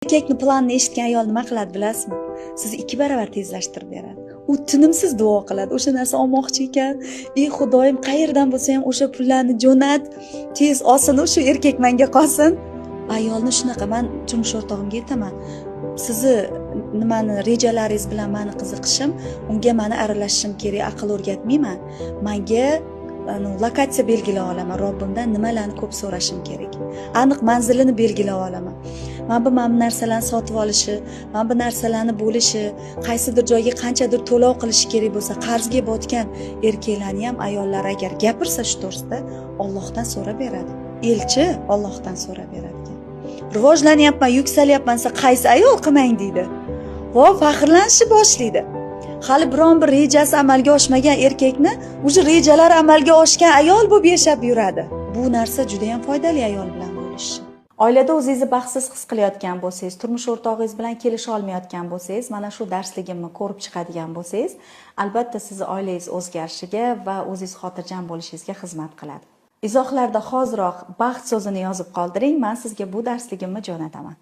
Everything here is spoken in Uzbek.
Erkakni planini eshitgan ayol nima qiladi bilasizmi? Sizni 2 baravar tezlashtirib beradi. U tinimsiz duo qiladi. O'sha narsa olmoqchi ekan, ey Xudoyim, qayerdan bo'lsa ham o'sha pullarni jo'nat, tez olsin, o'sha erkak menga qolsin. Ayolni shunaqa, men turmush o'rtog'imga aytaman. Sizni nimani rejalaringiz bilan meni qiziqishim, unga meni aralashishim kerak, aql o'rgatmayman. Menga lokatsiya belgilab olaman, Robbimdan nimalarni ko'p so'rashim kerak. Aniq manzilini belgilab olaman. Mana bu narsalarni sotib olishi, mana bu narsalarni bo'lishi, qaysidir joyga qanchadir to'lov qilishi kerak bo'lsa, qarzga botgan erkaklarni ham ayollar agar gapirsa shu to'g'risida, Allohdan so'rab beradi. Elchi Allohdan so'rab beradi. Rivojlanyapman, yuksalyapman desa qaysi ayol qilmang deydi. Va faxrlanishni boshlaydi. Hali biron bir rejasi amalga oshmagan erkakni o'sha rejalari amalga oshgan ayol bo'lib yashab yuradi. Bu narsa juda ham foydali ayol bilan bo'lish. Oilada o'zingizni baxtsiz his qilayotgan bo'lsangiz, turmush o'rtog'ingiz bilan kelisha olmayotgan bo'lsangiz, mana shu darsligimni ko'rib chiqadigan bo'lsangiz, albatta sizni oilangiz o'zgarishiga va o'zingiz xotirjam bo'lishingizga xizmat qiladi. Izohlarda hoziroq baxt so'zini yozib qoldiring, men sizga bu darsligimni jo'nataman.